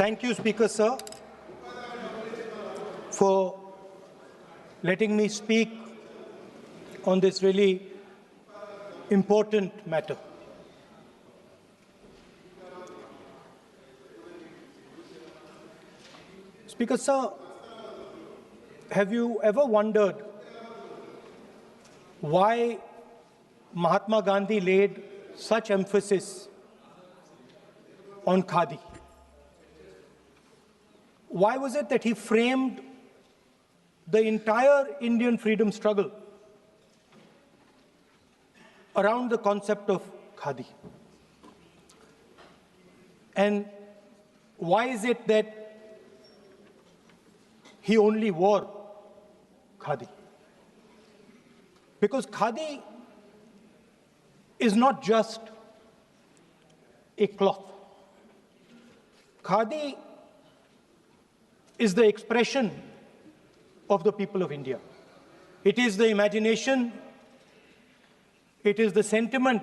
Thank you, Speaker, sir, for letting me speak on this really important matter. Speaker, sir, have you ever wondered why Mahatma Gandhi laid such emphasis on khadi? Why was it that he framed the entire Indian freedom struggle around the concept of khadi? And why is it that he only wore khadi? Because khadi is not just a cloth. Khadi is the expression of the people of India. It is the imagination, it is the sentiment,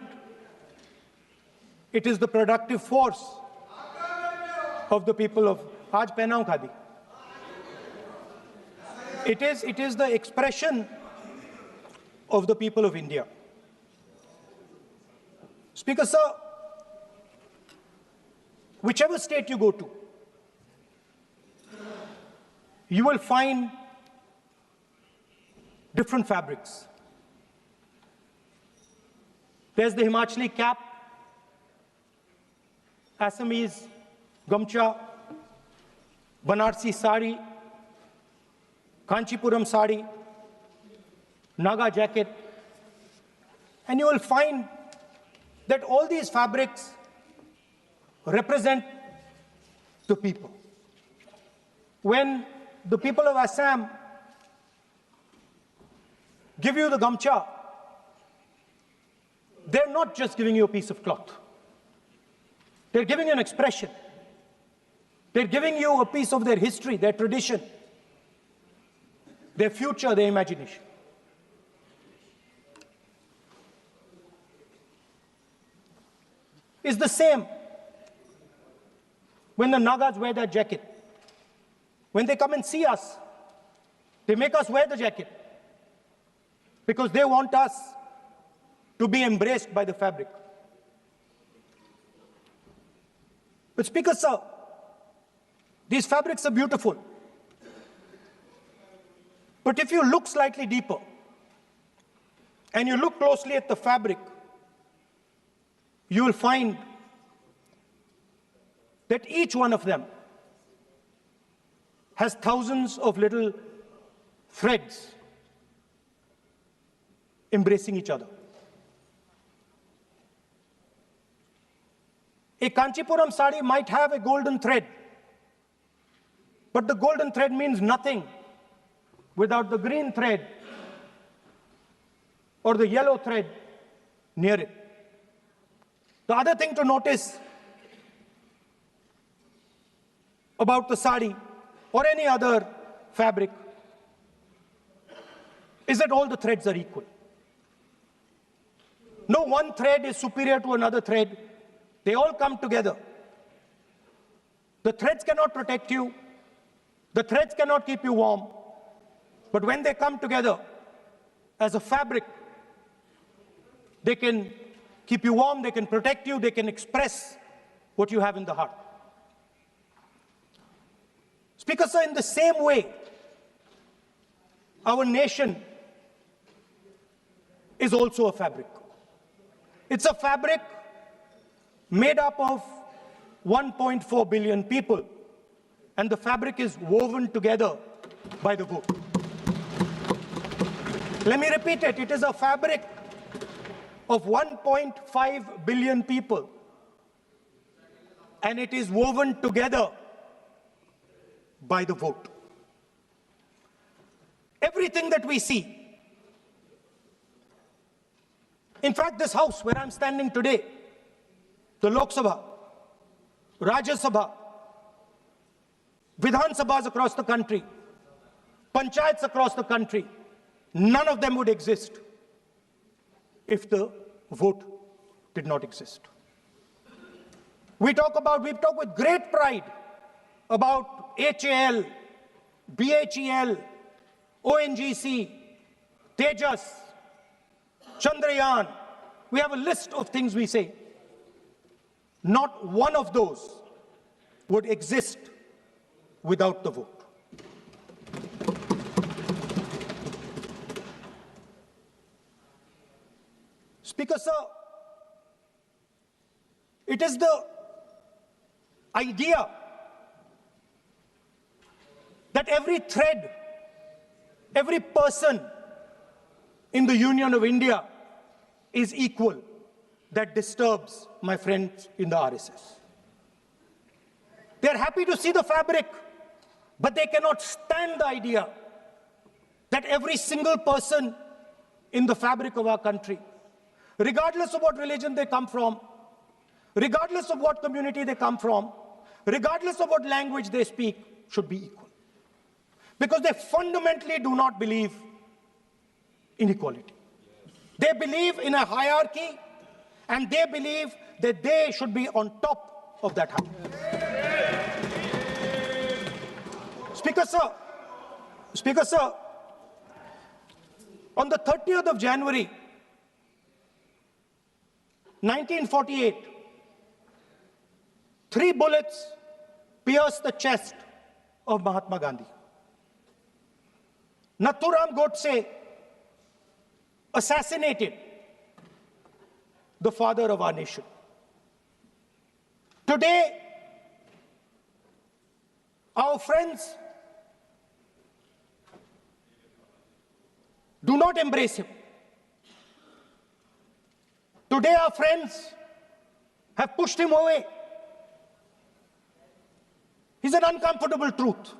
it is the productive force of the people of Aaj pehnaun khadi. It is the expression of the people of India. Speaker, sir, whichever state you go to, you will find different fabrics. There's the Himachali cap, Assamese gamcha, Banarsi sari, Kanchipuram sari, Naga jacket, and you will find that all these fabrics represent the people. When the people of Assam give you the gamcha, they're not just giving you a piece of cloth. They're giving you an expression. They're giving you a piece of their history, their tradition, their future, their imagination. It's the same when the Nagas wear that jacket. When they come and see us, they make us wear the jacket because they want us to be embraced by the fabric. But Speaker, sir, these fabrics are beautiful. But if you look slightly deeper and you look closely at the fabric, you will find that each one of them has thousands of little threads embracing each other. A Kanchipuram sari might have a golden thread, but the golden thread means nothing without the green thread or the yellow thread near it. The other thing to notice about the sari or any other fabric is that all the threads are equal. No one thread is superior to another thread. They all come together. The threads cannot protect you. The threads cannot keep you warm. But when they come together as a fabric, they can keep you warm, they can protect you, they can express what you have in the heart. Speaker, sir, in the same way, our nation is also a fabric. It's a fabric made up of 1.4 billion people, and the fabric is woven together by the vote. Let me repeat it. It is a fabric of 1.5 billion people, and it is woven together by the vote. Everything that we see, in fact, this house where I'm standing today, the Loksabha, Rajya Sabha, Vidhan Sabhas across the country, Panchayats across the country, none of them would exist if the vote did not exist. We talk with great pride about HAL, BHEL, ONGC, Tejas, Chandrayaan. We have a list of things we say. Not one of those would exist without the vote. Speaker, sir, it is the idea that every thread, every person in the Union of India is equal that disturbs my friends in the RSS. They are happy to see the fabric, but they cannot stand the idea that every single person in the fabric of our country, regardless of what religion they come from, regardless of what community they come from, regardless of what language they speak, should be equal. Because they fundamentally do not believe in equality. They believe in a hierarchy, and they believe that they should be on top of that hierarchy. Speaker, sir, on the 30th of January, 1948, 3 bullets pierced the chest of Mahatma Gandhi. Nathuram Godse assassinated the father of our nation. Today, our friends do not embrace him. Today, our friends have pushed him away. He's an uncomfortable truth.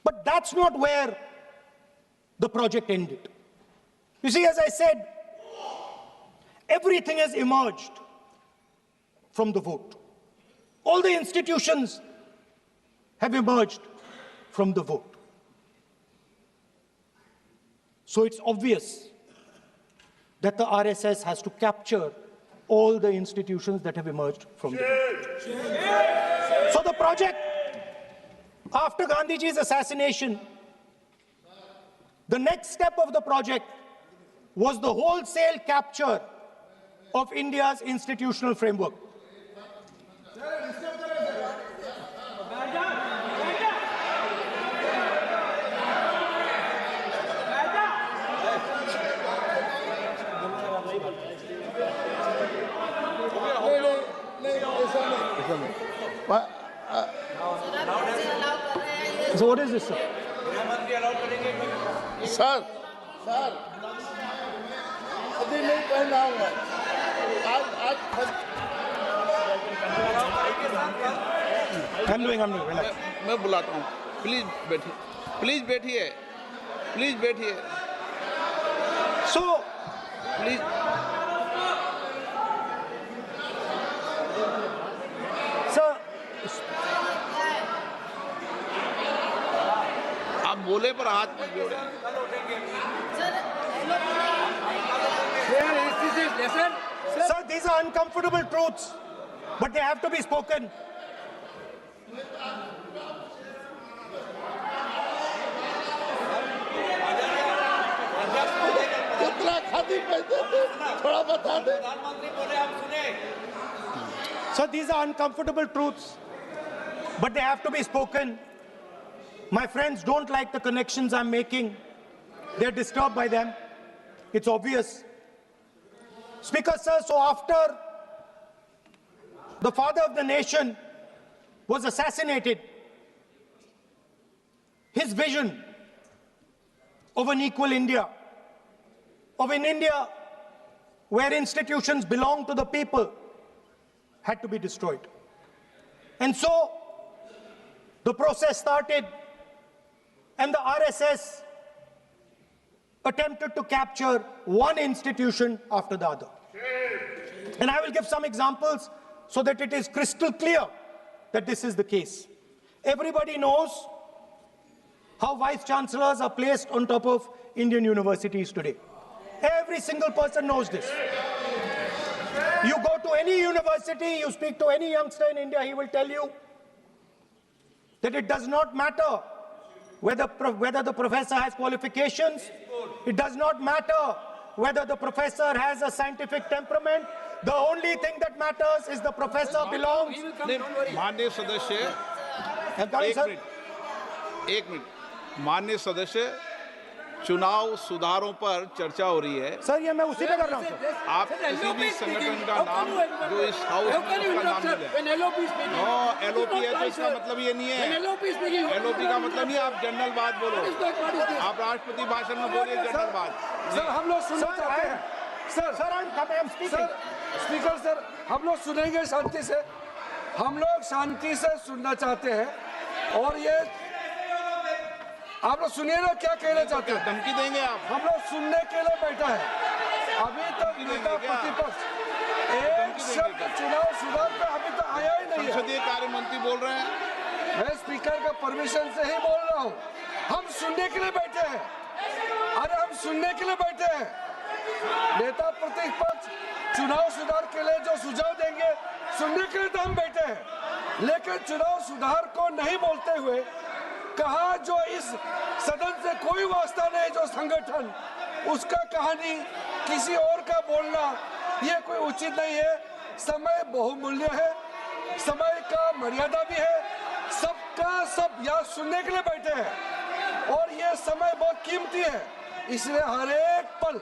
But that's not where the project ended. You see, as I said, everything has emerged from the vote. All the institutions have emerged from the vote. So it's obvious that the RSS has to capture all the institutions that have emerged from the vote. So the project, after Gandhiji's assassination, the next step of the project was the wholesale capture of India's institutional framework. So what is this, sir? Sir, अभी नहीं पहना हुआ I'm doing, relax. मैं बुलाता हूँ please बैठिए So, please sir, आप बोले पर हाथ मत जोड़े sir, these are uncomfortable truths, but they have to be spoken. कितना खाती पैसे थोड़ा बता दे So these are uncomfortable truths, but they have to be spoken. My friends don't like the connections I'm making. They're disturbed by them. It's obvious. Speaker, sir, so after the father of the nation was assassinated, his vision of an equal India, of an India where institutions belong to the people, had to be destroyed. And so the process started, and the RSS attempted to capture one institution after the other. And I will give some examples so that it is crystal clear that this is the case. Everybody knows how vice chancellors are placed on top of Indian universities today. Every single person knows this. You go to any university, you speak to any youngster in India, he will tell you that it does not matter whether the professor has qualifications. It does not matter whether the professor has a scientific temperament. The only thing that matters is the professor belongs. माननीय सदस्य, एक minute, माननीय सदस्य, चुनाव सुधारों पर चर्चा हो रही है। सर, ये मैं उसी पे कर रहा हूँ। आप किसी भी संगठन का नाम जो इस हाउस में उसका नाम ले लें। LoP है तो इसका मतलब ये नहीं है। LoP का मतलब नहीं, आप जनरल बात बोलो। आप राष्ट्रपति भाषण में बोलिए जनरल बात। सर, हम लोग सुनना चाहते हैं। सर, स्पीकर सर, हम लोग सुनेंगे शांति से। हम लोग शांति से सुनना चाहते हैं। और ये आप लोग सुनिए ना, क्या कहना चाहते हैं? धमकी देंगे आप? हम लोग सुनने के लिए बैठा है। अभी तक नेता प्रतिपक्ष एक शब्द चुनाव सुधार पे अभी तक आया ही नहीं है। संसदीय कार्य मंत्री बोल रहे हैं। मैं स्पीकर का परमिशन से ही बोल रहा हूँ। हम सुनने के लिए बैठे हैं। अरे हम सुनने के लिए बैठे हैं। नेता प्रतिपक्ष चुनाव सुधार के लिए जो सुझाव देंगे, सुनने के लिए तो हम बैठे हैं। लेकिन चुनाव सुधार को नहीं बोलते हुए कहा जो इस सदन से कोई वास्ता नहीं, जो संगठन, उसका कहानी किसी और का बोलना ये कोई उचित नहीं है। समय बहुमूल्य है, समय का मर्यादा भी है। सबका सब यहाँ सुनने के लिए बैठे हैं और ये समय बहुत कीमती है। इसलिए हर एक पल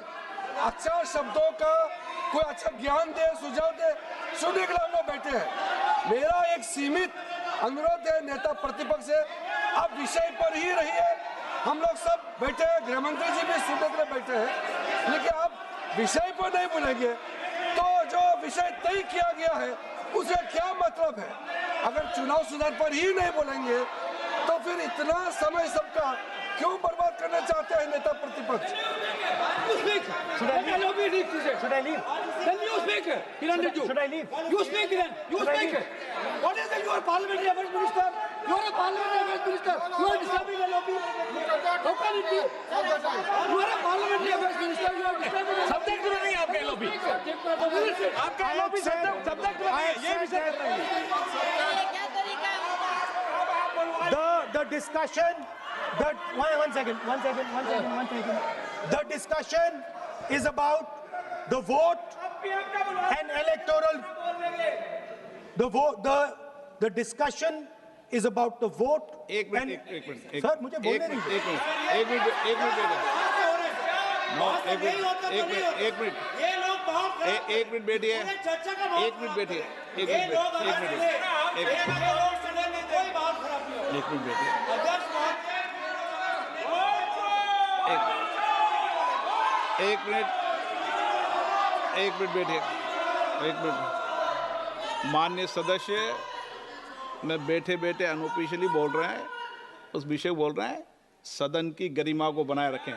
अच्छा शब्दों का कोई अच्छा ज्ञान दे, सुझाव दे, सुनने के लिए हम लोग बैठे हैं। मेरा एक सीमित अनुरोध है नेता प्रतिपक्ष से, आप विषय पर ही रहिए। हम लोग सब बैठे हैं, गृह मंत्री जी भी सुनने के लिए बैठे हैं, लेकिन आप विषय पर नहीं बोलेंगे तो जो विषय तय किया गया है उसका क्या मतलब है? अगर चुनाव सुधार पर ही नहीं बोलेंगे तो फिर इतना समय सबका क्यों बर्बाद करना चाहते हैं नेता प्रतिपक्ष? Should I leave? Then you speak. He wanted you. Should I leave? You speak then. You speak. What is it? You are parliamentary affairs minister. You are a parliamentary affairs minister. You are disturbing the LoP. How can it be? You are a parliamentary affairs minister. You are disturbing the subject में नहीं आपका LoP। आपका LoP subject में नहीं। ये विषय कर रहे हैं। The discussion, one second. The discussion is about the vote and electoral. The discussion is about the vote. एक मिनट। सर, मुझे बोलने दीजिए। एक मिनट एक मिनट बैठिए। माननीय सदस्य, मैं बैठे बैठे अनऑफिशियली बोल रहे हैं, उस विषय बोल रहे हैं। सदन की गरिमा को बनाए रखें।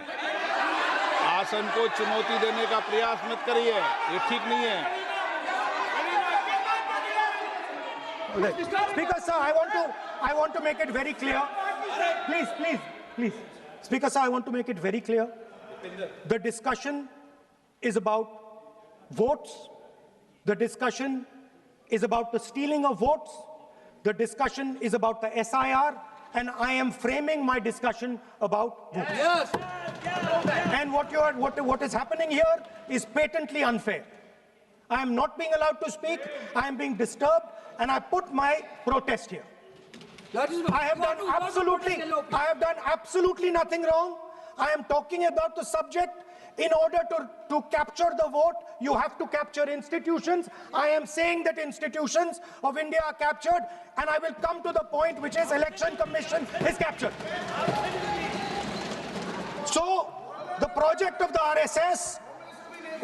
आसन को चुनौती देने का प्रयास मत करिए, ये ठीक नहीं है। Speaker sir, I want to make it very clear. Please. Speaker sir, I want to make it very clear. The discussion is about votes. The discussion is about the stealing of votes. The discussion is about the SIR, and I am framing my discussion about votes. Yes. And what is happening here is patently unfair. I am not being allowed to speak. I am being disturbed, and I put my protest here. I have done absolutely nothing wrong. I am talking about the subject. In order to capture the vote, you have to capture institutions. I am saying that institutions of India are captured, and I will come to the point, which is Election Commission is captured. So the project of the RSS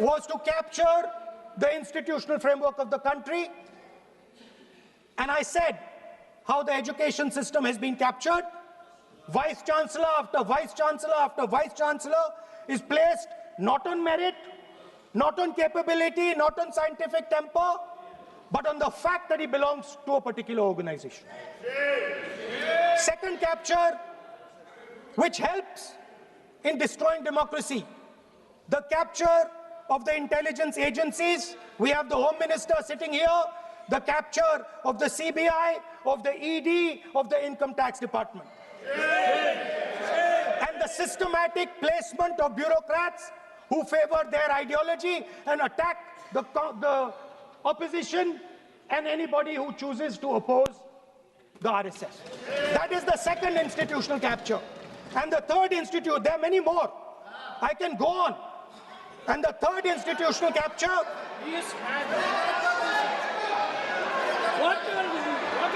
was to capture the institutional framework of the country, and I said how the education system has been captured. Vice Chancellor after Vice Chancellor after Vice Chancellor is placed not on merit, not on capability, not on scientific temper, but on the fact that he belongs to a particular organization. Second capture, which helps in destroying democracy, the capture of the intelligence agencies. We have the Home Minister sitting here. the capture of the CBI, of the ED, of the Income Tax Department. And the systematic placement of bureaucrats who favor their ideology and attack the opposition and anybody who chooses to oppose the RSS. That is the second institutional capture. And the third there are many more. I can go on. And the third institutional capture. Yes. What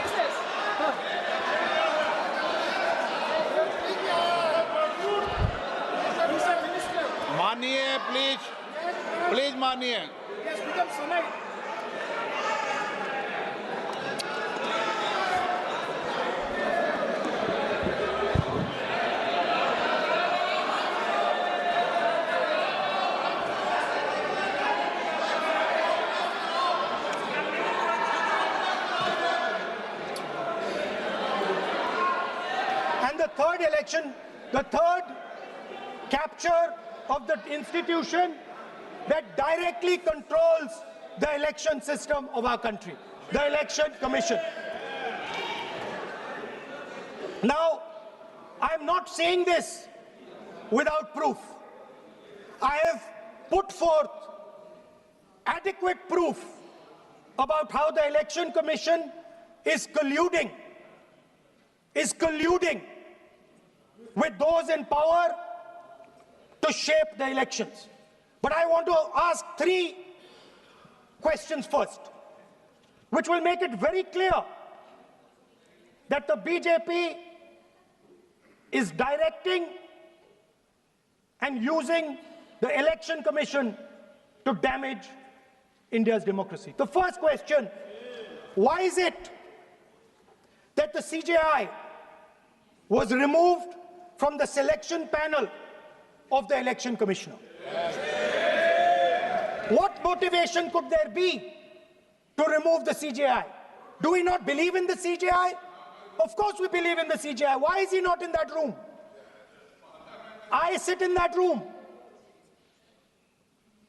is this? Mr. Minister. मानिए please मानिए. Yes, become Sunai. And the third election, the third capture of the institution that directly controls the election system of our country, the Election Commission. Now, I'm not saying this without proof. I have put forth adequate proof about how the Election Commission is colluding with those in power to shape the elections. But I want to ask three questions first, which will make it very clear that the BJP is directing and using the Election Commission to damage India's democracy. The first question, why is it that the CJI was removed from the selection panel of the Election Commissioner? What motivation could there be to remove the CJI? Do we not believe in the CJI? Of course we believe in the CJI. Why is he not in that room? I sit in that room.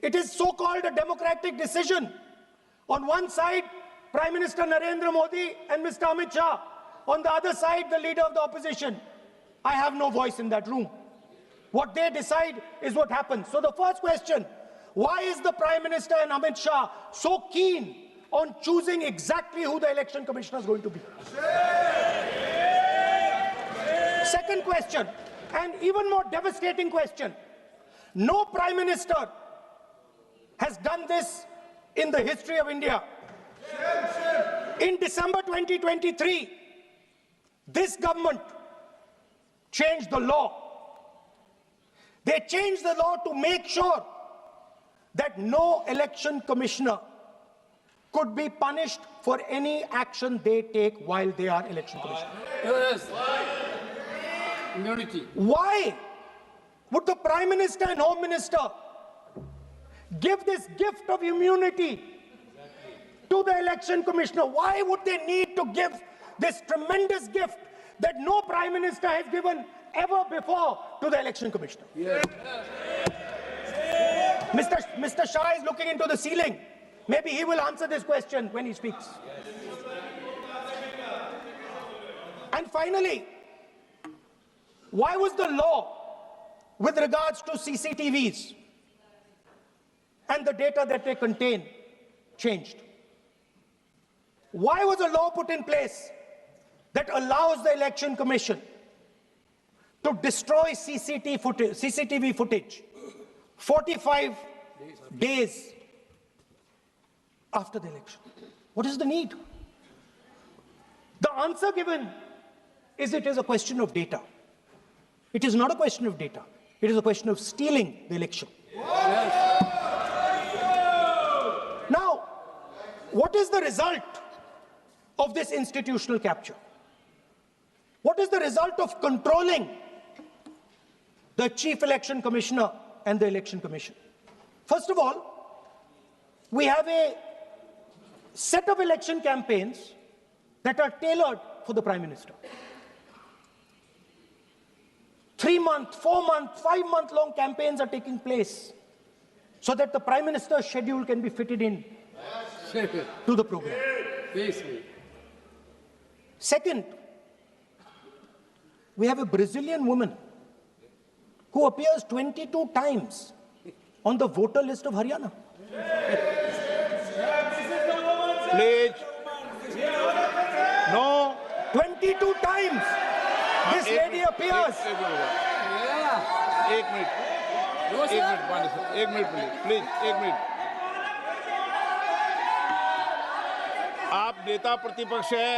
It is so-called a democratic decision. On one side, Prime Minister Narendra Modi and Mr. Amit Shah. On the other side, the leader of the opposition. I have no voice in that room. What they decide is what happens. So the first question, why is the Prime Minister and Amit Shah so keen on choosing exactly who the Election Commissioner is going to be? Second question, and even more devastating question, no Prime Minister has done this in the history of India. In December 2023, this government changed the law. They changed the law to make sure that no election commissioner could be punished for any action they take while they are election commissioner. Yes. Immunity. Why would the Prime Minister and Home Minister give this gift of immunity to the election commissioner? Why would they need to give this tremendous gift that no Prime Minister has given ever before to the election commissioner? Yes. Mr. Shah is looking into the ceiling. Maybe he will answer this question when he speaks. And finally, why was the law with regards to CCTVs and the data that they contain changed? Why was a law put in place that allows the Election Commission to destroy CCTV footage 45 days after the election? What is the need? The answer given is it is a question of data. It is not a question of data. It is a question of stealing the election. Yes. Now, what is the result of this institutional capture? What is the result of controlling the Chief Election Commissioner and the Election Commission? First of all, we have a set of election campaigns that are tailored for the Prime Minister. 3-month, 4-month, 5-month long campaigns are taking place so that the Prime Minister's schedule can be fitted in to the program. Please. Second, we have a Brazilian woman who appears 22 times on the voter list of Haryana. Please. No. 22 times this lady appears. एक minute please एक minute. आप नेता प्रतिपक्ष है,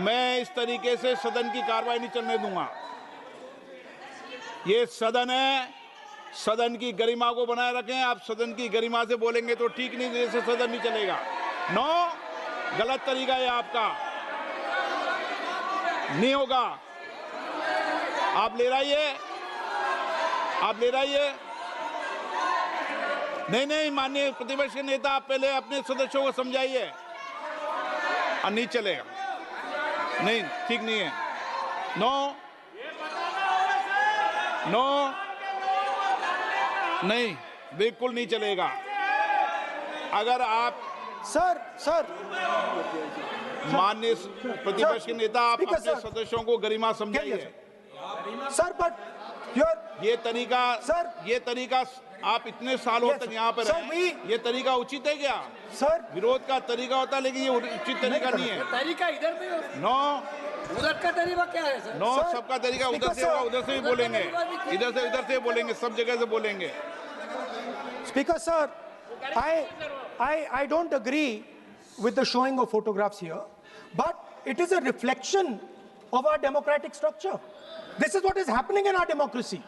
मैं इस तरीके से सदन की कार्रवाई नहीं चलने दूंगा। ये सदन है, सदन की गरिमा को बनाए रखें। आप सदन की गरिमा से बोलेंगे तो ठीक, नहीं जैसे सदन नहीं चलेगा। नो, गलत तरीका है आपका, नहीं होगा। आप ले रहिए, आप ले रहिए। नहीं, माननीय प्रतिपक्ष के नेता, आप पहले अपने सदस्यों को समझाइए। नहीं चलेगा, नहीं, ठीक नहीं है। नो, नहीं, बिल्कुल नहीं चलेगा। अगर आप सर माननीय प्रतिपक्ष के नेता, आप अपने सदस्यों को गरिमा समझाइए। सर, बट ये तरीका आप इतने सालों तक यहाँ पर हैं, ये तरीका उचित है क्या? सर, विरोध का तरीका होता है, लेकिन ये उचित तरीका नहीं है। तरीका इधर भी हो, नो, उधर का तरीका क्या है सर? नो, सबका तरीका उधर से होगा, उधर से भी बोलेंगे, इधर से बोलेंगे, सब जगह से बोलेंगे। Speaker sir, I don't agree with the showing of photographs here, but it is a reflection of our democratic structure. This is what is happening in our democracy,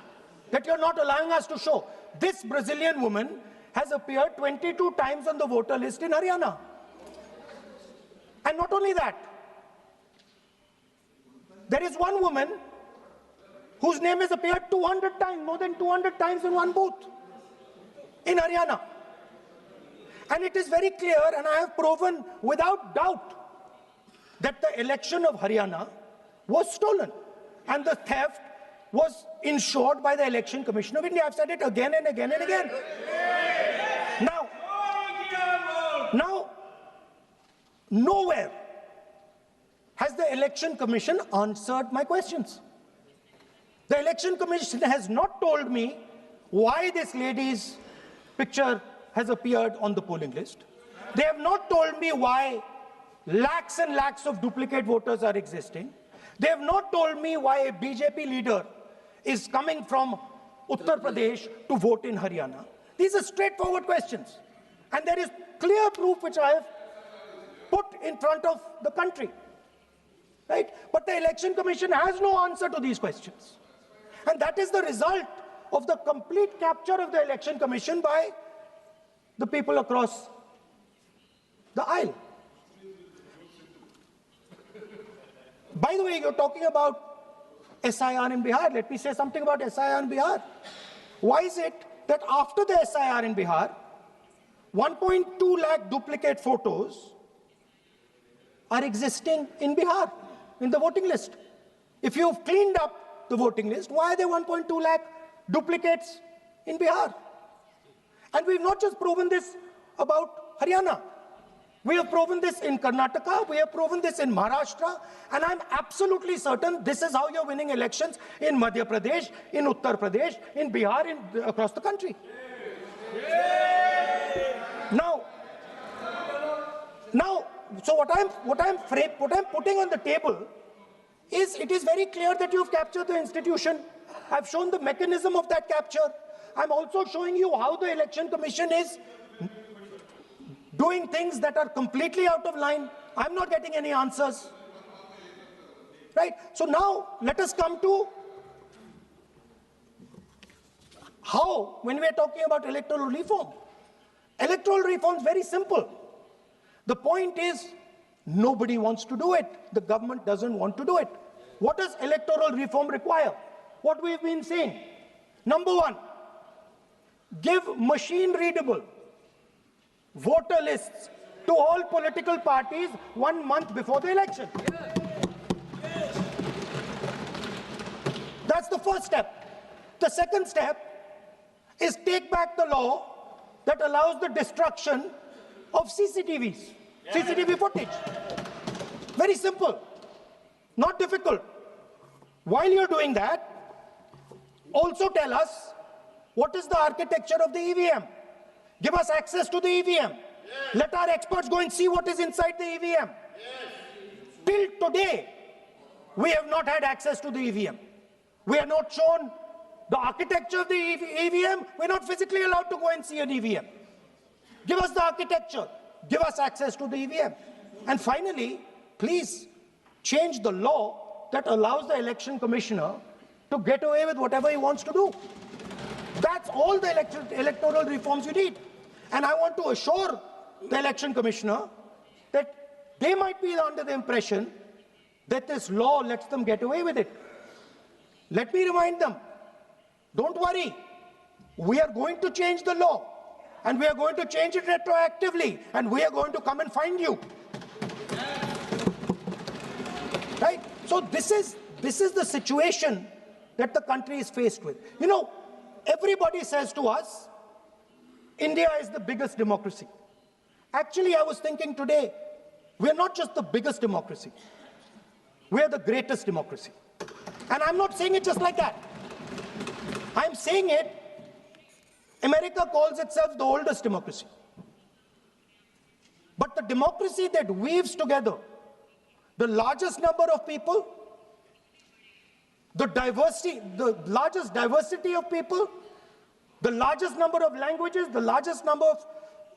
that you're not allowing us to show. This Brazilian woman has appeared 22 times on the voter list in Haryana. And not only that, there is one woman whose name has appeared 200 times, more than 200 times in one booth in Haryana. And it is very clear, and I have proven without doubt, that the election of Haryana was stolen. And the theft was ensured by the Election Commission of India. I've said it again and again and again. Now, nowhere has the Election Commission answered my questions. The Election Commission has not told me why this lady's picture has appeared on the polling list. They have not told me why lakhs and lakhs of duplicate voters are existing. They have not told me why a BJP leader is coming from Uttar Pradesh to vote in Haryana. These are straightforward questions. And there is clear proof which I have put in front of the country. Right? But the Election Commission has no answer to these questions. And that is the result of the complete capture of the Election Commission by the people across the aisle. By the way, you're talking about SIR in Bihar. Let me say something about SIR in Bihar. Why is it that after the SIR in Bihar, 1.2 lakh duplicate photos are existing in Bihar, in the voting list? If you've cleaned up the voting list, why are there 1.2 lakh duplicates in Bihar? And we've not just proven this about Haryana. We have proven this in Karnataka, we have proven this in Maharashtra, and I'm absolutely certain this is how you're winning elections in Madhya Pradesh, in Uttar Pradesh, in Bihar, across the country. Now, so what I'm putting on the table is, it is very clear that you've captured the institution. I've shown the mechanism of that capture. I'm also showing you how the Election Commission is doing things that are completely out of line. I'm not getting any answers. Right? So now, let us come to how, when we're talking about electoral reform. Electoral reform is very simple. The point is, nobody wants to do it. The government doesn't want to do it. What does electoral reform require? What we've been saying. Number one, give machine-readable voter lists to all political parties 1 month before the election. That's the first step. The second step is take back the law that allows the destruction of CCTVs. CCTV footage. Very simple, not difficult. While you're doing that, also tell us what is the architecture of the EVM. Give us access to the EVM. Let our experts go and see what is inside the EVM. Till today, we have not had access to the EVM. We are not shown the architecture of the EVM. We're not physically allowed to go and see an EVM. Give us the architecture. Give us access to the EVM. And finally, please change the law that allows the election commissioner to get away with whatever he wants to do. That's all the electoral reforms you need. And I want to assure the election commissioner that they might be under the impression that this law lets them get away with it. Let me remind them, don't worry, we are going to change the law, and we are going to change it retroactively, and we are going to come and find you. Right? So this is the situation that the country is faced with. You know, everybody says to us, India is the biggest democracy. Actually, I was thinking today, we're not just the biggest democracy, we're the greatest democracy. And I'm not saying it just like that. I'm saying it, America calls itself the oldest democracy. But the democracy that weaves together the largest number of people, the largest diversity of people, the largest number of languages, the largest number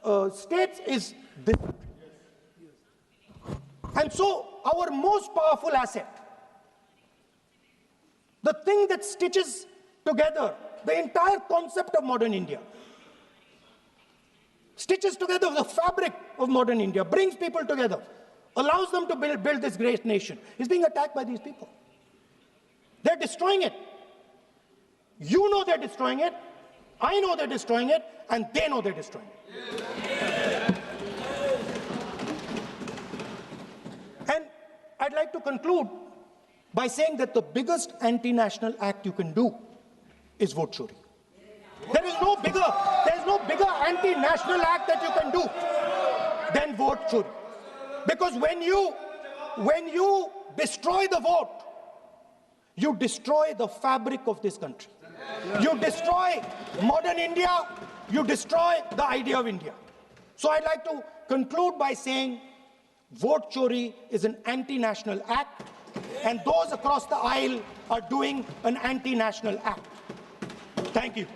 of states is this. And so our most powerful asset, the thing that stitches together the entire concept of modern India, stitches together the fabric of modern India, brings people together, allows them to build this great nation, is being attacked by these people. They're destroying it. You know they're destroying it, I know they're destroying it, and they know they're destroying it. And I'd like to conclude by saying that the biggest anti-national act you can do is vote chori. There is no bigger anti-national act that you can do than vote chori. Because when you destroy the vote, you destroy the fabric of this country. You destroy modern India, you destroy the idea of India. So I'd like to conclude by saying vote chori is an anti-national act, and those across the aisle are doing an anti-national act. Thank you.